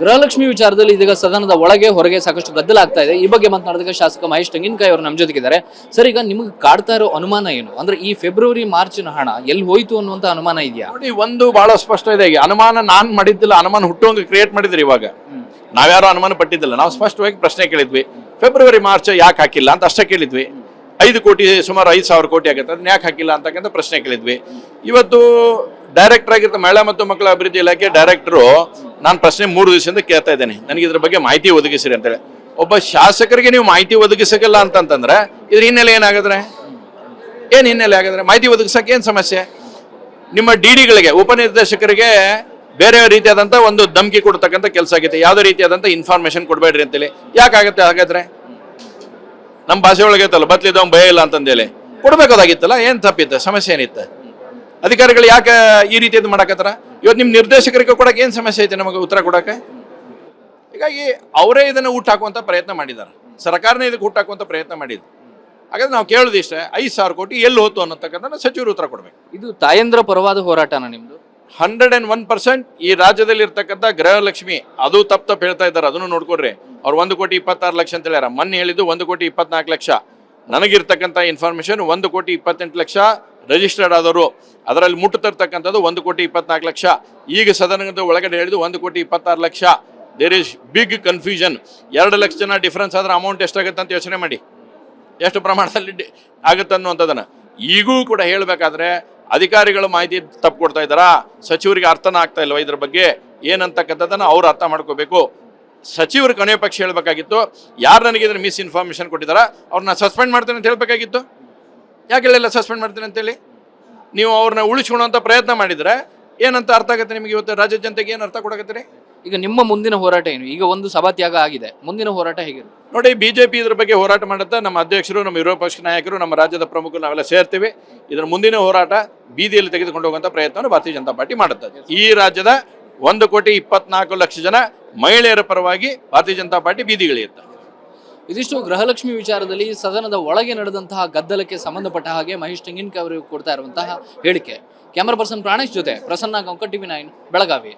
ಗೃಹಲಕ್ಷ್ಮಿ ವಿಚಾರದಲ್ಲಿ ಇದೀಗ ಸದನದ ಒಳಗೆ ಹೊರಗೆ ಸಾಕಷ್ಟು ಗದ್ದಲ ಆಗ್ತಾ ಇದೆ. ಈ ಬಗ್ಗೆ ಮಾತನಾಡಿದಾಗ ಶಾಸಕ ಮಹೇಶ್ ತೆಂಗಿನಕಾಯಿ ಅವರು ನಮ್ಮ ಜೊತೆಗಿದ್ದಾರೆ. ಸರ್, ಈಗ ನಿಮಗೆ ಕಾಡ್ತಾ ಇರೋ ಅನುಮಾನ ಏನು? ಅಂದ್ರೆ ಈ ಫೆಬ್ರವರಿ ಮಾರ್ಚಿನ ಹಣ ಎಲ್ಲಿ ಹೋಯ್ತು ಅನ್ನುವಂತ ಅನುಮಾನ ಇದೆಯಾ? ನೋಡಿ, ಒಂದು ಬಹಳ ಸ್ಪಷ್ಟ ಇದೆ. ಈಗ ಅನುಮಾನ ನಾನ್ ಮಾಡಿದ್ದಿಲ್ಲ, ಅನುಮಾನ ಹುಟ್ಟುವಂಗೆ ಕ್ರಿಯೇಟ್ ಮಾಡಿದ್ರಿ. ಇವಾಗ ನಾವ್ಯಾರು ಅನುಮಾನ ಪಟ್ಟಿದ್ದಿಲ್ಲ. ನಾವು ಸ್ಪಷ್ಟವಾಗಿ ಪ್ರಶ್ನೆ ಕೇಳಿದ್ವಿ, ಫೆಬ್ರವರಿ ಮಾರ್ಚ್ ಯಾಕೆ ಹಾಕಿಲ್ಲ ಅಂತ ಅಷ್ಟೇ ಕೇಳಿದ್ವಿ. 5 ಕೋಟಿ, ಸುಮಾರು 5,000 ಕೋಟಿ ಆಗುತ್ತೆ, ಅದನ್ನ ಯಾಕೆ ಹಾಕಿಲ್ಲ ಅಂತಕ್ಕಂಥ ಪ್ರಶ್ನೆ ಕೇಳಿದ್ವಿ. ಇವತ್ತು ಡೈರೆಕ್ಟರ್ ಆಗಿರ್ತ ಮಹಿಳಾ ಮತ್ತು ಮಕ್ಕಳ ಅಭಿವೃದ್ಧಿ ಇಲಾಖೆ ಡೈರೆಕ್ಟರು ನಾನು ಪ್ರಶ್ನೆ 3 ದಿವಸದಿಂದ ಕೇಳ್ತಾ ಇದ್ದೇನೆ, ನನಗೆ ಇದ್ರ ಬಗ್ಗೆ ಮಾಹಿತಿ ಒದಗಿಸಿರಿ ಅಂತೇಳಿ. ಒಬ್ಬ ಶಾಸಕರಿಗೆ ನೀವು ಮಾಹಿತಿ ಒದಗಿಸಲ್ಲ ಅಂತಂದ್ರೆ ಇದ್ರ ಹಿನ್ನೆಲೆ ಏನಾಗಿದ್ರೆ ಹಿನ್ನೆಲೆ ಆಗಿದ್ರೆ ಮಾಹಿತಿ ಒದಗಿಸಕ್ಕೆ ಏನು ಸಮಸ್ಯೆ? ನಿಮ್ಮ ಡಿಡಿಗಳಿಗೆ, ಉಪನಿರ್ದೇಶಕರಿಗೆ ಬೇರೆ ರೀತಿಯಾದಂಥ ಒಂದು ಧಮಕಿ ಕೊಡ್ತಕ್ಕಂಥ ಕೆಲಸ ಆಗಿದೆ. ಯಾವುದೇ ರೀತಿಯಾದಂಥ ಇನ್ಫಾರ್ಮೇಶನ್ ಕೊಡಬೇಡ್ರಿ ಅಂತೇಳಿ. ಯಾಕಾಗತ್ತೆ ಹಾಗಾದ್ರೆ? ನಮ್ಮ ಭಾಷೆ ಒಳಗೆ ಐತಲ್ಲ, ಬತ್ಲಿದವ್ ಭಯ ಇಲ್ಲ ಅಂತಂದೇಳಿ ಕೊಡ್ಬೇಕಾಗಿತ್ತಲ್ಲ. ಏನು ತಪ್ಪಿತ್ತು? ಸಮಸ್ಯೆ ಏನಿತ್ತು? ಅಧಿಕಾರಿಗಳು ಯಾಕೆ ಈ ರೀತಿಯದ್ದು ಮಾಡಕತ್ತಾರ? ಇವತ್ತು ನಿಮ್ಮ ನಿರ್ದೇಶಕರಿಗೆ ಕೊಡಕ್ಕೆ ಏನು ಸಮಸ್ಯೆ ಐತೆ ನಮಗೆ ಉತ್ತರ ಕೊಡಕ್ಕೆ? ಹೀಗಾಗಿ ಅವರೇ ಇದನ್ನು ಊಟ ಹಾಕುವಂಥ ಪ್ರಯತ್ನ ಮಾಡಿದ್ದಾರೆ, ಸರ್ಕಾರನೇ ಇದಕ್ಕೆ ಊಟ ಹಾಕುವಂಥ ಪ್ರಯತ್ನ ಮಾಡಿದ್ರು. ಹಾಗಾದ್ರೆ ನಾವು ಕೇಳೋದು ಇಷ್ಟೇ, 5,000 ಕೋಟಿ ಎಲ್ಲಿ ಹೋತು ಅನ್ನತಕ್ಕಂಥ ಸಚಿವರು ಉತ್ತರ ಕೊಡ್ಬೇಕು. ಇದು ತಾಯಂದ್ರ ಪರವಾದ ಹೋರಾಟನ ನಿಮ್ದು? 101% ಈ ರಾಜ್ಯದಲ್ಲಿ ಇರ್ತಕ್ಕಂಥ ಗೃಹಲಕ್ಷ್ಮಿ ಅದು ತಪ್ಪು ಹೇಳ್ತಾ ಇದ್ದಾರೆ. ಅದನ್ನು ನೋಡ್ಕೊಡ್ರಿ. ಅವ್ರು 1,26,00,000 ಅಂತ ಹೇಳ್ಯಾರ. ಮೊನ್ನೆ ಹೇಳಿದ್ದು 1,24,00,000. ನನಗಿರ್ತಕ್ಕಂಥ ಇನ್ಫಾರ್ಮೇಶನ್ 1,28,00,000 ರಿಜಿಸ್ಟರ್ಡ್ ಆದವರು, ಅದರಲ್ಲಿ ಮುಟ್ಟುತ್ತಿರ್ತಕ್ಕಂಥದ್ದು 1,24,00,000. ಈಗ ಸದನದ ಒಳಗಡೆ ಹೇಳಿದ್ದು 1,26,00,000. There is big confusion. 2 lakh ಜನ ಡಿಫ್ರೆನ್ಸ್ ಆದ್ರೆ ಅಮೌಂಟ್ ಎಷ್ಟಾಗುತ್ತೆ ಅಂತ ಯೋಚನೆ ಮಾಡಿ, ಎಷ್ಟು ಪ್ರಮಾಣದಲ್ಲಿ ಆಗುತ್ತೆ ಅನ್ನುವಂಥದ್ದನ್ನು. ಈಗೂ ಕೂಡ ಹೇಳಬೇಕಾದ್ರೆ ಅಧಿಕಾರಿಗಳು ಮಾಹಿತಿ ತಪ್ಪು ಕೊಡ್ತಾ ಇದ್ದಾರಾ, ಸಚಿವರಿಗೆ ಅರ್ಥನ ಆಗ್ತಾ ಇಲ್ವಾ ಇದ್ರ ಬಗ್ಗೆ ಏನಂತಕ್ಕಂಥದ್ದನ್ನು ಅವ್ರು ಅರ್ಥ ಮಾಡ್ಕೋಬೇಕು. ಸಚಿವರು ಕೊನೆಯ ಪಕ್ಷ ಹೇಳಬೇಕಾಗಿತ್ತು, ಯಾರು ನನಗೆ ಇದ್ರ ಮಿಸ್ ಇನ್ಫಾರ್ಮೇಷನ್ ಕೊಟ್ಟಿದ್ದಾರಾ ಅವ್ರನ್ನ ಸಸ್ಪೆಂಡ್ ಮಾಡ್ತೇನೆ ಅಂತ ಹೇಳಬೇಕಾಗಿತ್ತು. ಯಾಕೆ ಹೇಳಿಲ್ಲ ಸಸ್ಪೆಂಡ್ ಮಾಡ್ತೇನೆ ಅಂತೇಳಿ? ನೀವು ಅವ್ರನ್ನ ಉಳಿಸ್ಕೊಳ್ಳೋಂಥ ಪ್ರಯತ್ನ ಮಾಡಿದರೆ ಏನಂತ ಅರ್ಥ ಆಗುತ್ತೆ ನಿಮಗೆ? ಇವತ್ತು ರಾಜ್ಯ ಜನತೆಗೆ ಏನು ಅರ್ಥ ಕೊಡಕತ್ತೀರಿ? ಈಗ ನಿಮ್ಮ ಮುಂದಿನ ಹೋರಾಟ ಏನು? ಈಗ ಒಂದು ಸಭಾತ್ಯಾಗ ಆಗಿದೆ, ಮುಂದಿನ ಹೋರಾಟ ಹೇಗೆ? ನೋಡಿ, ಬಿಜೆಪಿ ಇದ್ರ ಬಗ್ಗೆ ಹೋರಾಟ ಮಾಡುತ್ತಾ, ನಮ್ಮ ಅಧ್ಯಕ್ಷರು, ನಮ್ಮ ವಿರೋಧ ಪಕ್ಷ ನಾಯಕರು, ನಮ್ಮ ರಾಜ್ಯದ ಪ್ರಮುಖರು ನಾವೆಲ್ಲ ಸೇರ್ತೀವಿ. ಇದರ ಮುಂದಿನ ಹೋರಾಟ ಬೀದಿಯಲ್ಲಿ ತೆಗೆದುಕೊಂಡು ಹೋಗುವಂಥ ಪ್ರಯತ್ನವನ್ನು ಭಾರತೀಯ ಜನತಾ ಪಾರ್ಟಿ ಮಾಡುತ್ತದೆ. ಈ ರಾಜ್ಯದ 1,24,00,000 ಜನ ಮಹಿಳೆಯರ ಪರವಾಗಿ ಭಾರತೀಯ ಜನತಾ ಪಾರ್ಟಿ ಬೀದಿಗಳಿರುತ್ತೆ. ಇದಿಷ್ಟು ಗೃಹಲಕ್ಷ್ಮಿ ವಿಚಾರದಲ್ಲಿ ಸದನದ ಒಳಗೆ ನಡೆದಂತಹ ಗದ್ದಲಕ್ಕೆ ಸಂಬಂಧಪಟ್ಟ ಹಾಗೆ ಮಹೇಶ್ ತೆಂಗಿನಕಾಯಿ ಅವರಿಗೆ ಕೊಡ್ತಾ ಇರುವಂತಹ ಹೇಳಿಕೆ. ಕ್ಯಾಮರಾ ಪರ್ಸನ್ ಪ್ರಾಣೇಶ್ ಜೊತೆ ಪ್ರಸನ್ನ, ಟಿವಿ 9 ಬೆಳಗಾವಿ.